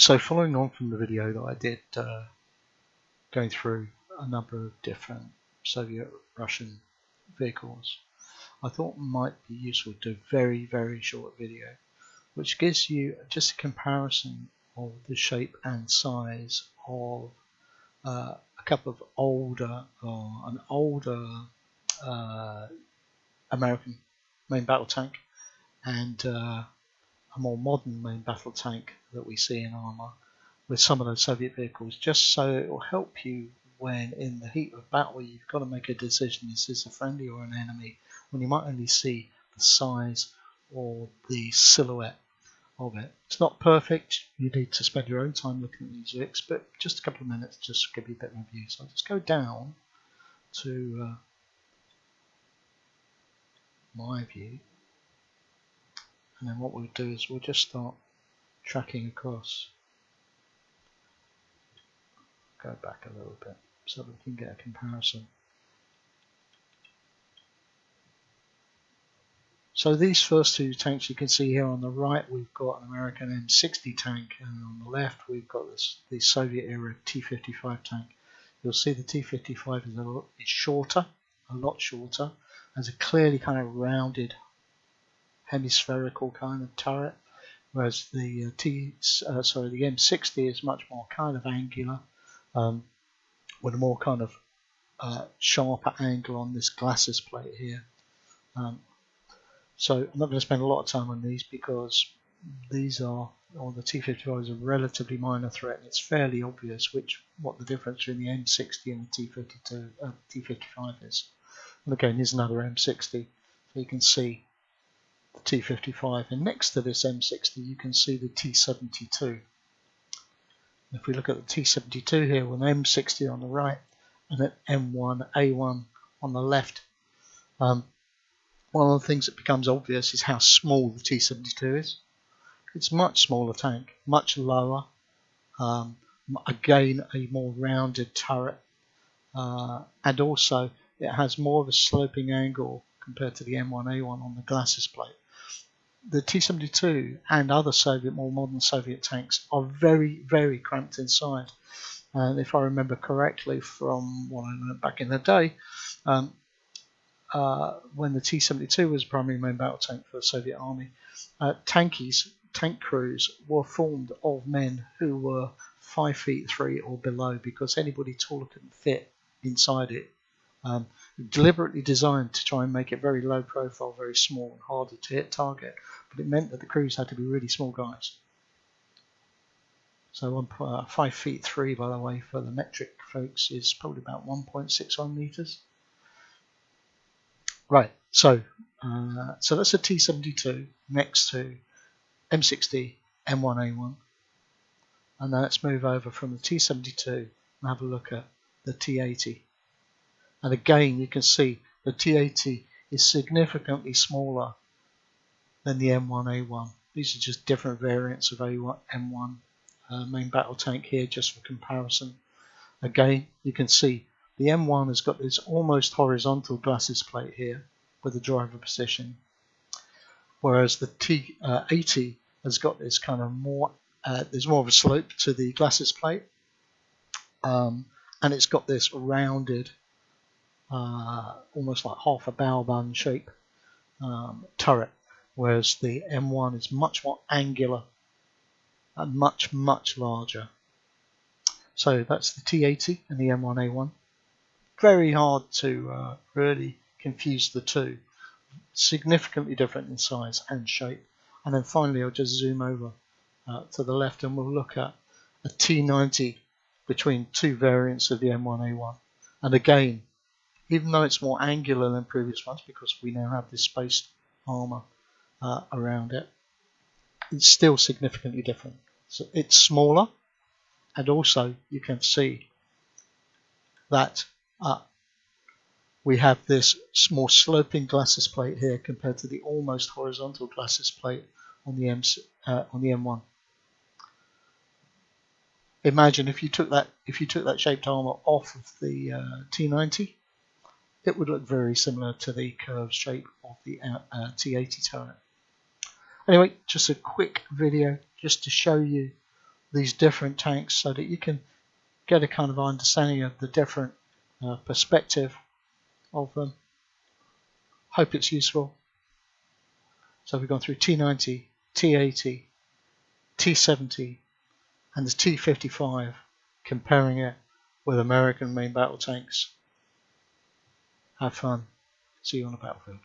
So following on from the video that I did going through a number of different Soviet-Russian vehicles, I thought it might be useful to do a very short video which gives you just a comparison of the shape and size of a couple of an older American main battle tank and a more modern main battle tank that we see in Arma with some of those Soviet vehicles, just so it will help you when in the heat of battle you've got to make a decision, is this a friendly or an enemy, when you might only see the size or the silhouette of it. It's not perfect, you need to spend your own time looking at these vics, but just a couple of minutes just to give you a bit of a view. So I'll just go down to my view, and then what we'll do is we'll just start tracking across. Go back a little bit so that we can get a comparison. So these first two tanks you can see here on the right, we've got an American M60 tank, and on the left we've got the Soviet era T-55 tank. You'll see the T-55 is shorter, a lot shorter, has a clearly kind of rounded hemispherical kind of turret, whereas the M60 is much more kind of angular, with a more kind of sharper angle on this glacis plate here. So I'm not going to spend a lot of time on these because these are, or the T-55 is a relatively minor threat, and it's fairly obvious what the difference between the M60 and the T-55 is. And again, here's another M60, so you can see the T-55, and next to this M60 you can see the T-72. If we look at the T-72 here with an M60 on the right and an M1A1 on the left, one of the things that becomes obvious is how small the T-72 is. It's a much smaller tank, much lower, again a more rounded turret, and also it has more of a sloping angle compared to the M1A1 on the glacis plate. The T-72 and other more modern Soviet tanks are very cramped inside, and if I remember correctly from what I learned back in the day, when the T-72 was a primary main battle tank for the Soviet army, tank crews were formed of men who were 5'3" or below, because anybody taller couldn't fit inside it. Deliberately designed to try and make it very low profile, very small and harder to hit target, but it meant that the crews had to be really small guys. So 5'3", by the way, for the metric folks, is probably about 1.61 meters. Right, so that's a T-72 next to M60, M1A1, and now let's move over from the T-72 and have a look at the T-80. And again, you can see the T-80 is significantly smaller than the M1A1. These are just different variants of M1 main battle tank here, just for comparison. Again, you can see the M1 has got this almost horizontal glacis plate here with the driver position, whereas the T-80 has got this kind of more, there's more of a slope to the glacis plate, and it's got this rounded, almost like half a bow bun shape turret, whereas the M1 is much more angular and much larger. So that's the T-80 and the M1A1. Very hard to really confuse the two. Significantly different in size and shape. And then finally I'll just zoom over to the left, and we'll look at a T-90 between two variants of the M1A1. And again, even though it's more angular than previous ones, because we now have this spaced armor around it, it's still significantly different. So it's smaller, and also you can see that we have this more sloping glacis plate here compared to the almost horizontal glacis plate on the M1. Imagine if you took that shaped armor off of the T-90, it would look very similar to the curved shape of the T-80 turret. Anyway, just a quick video just to show you these different tanks so that you can get a kind of understanding of the different perspective of them. Hope it's useful. So we've gone through T90, T80, T70 and the T55, comparing it with American main battle tanks. Have fun. See you on the battlefield.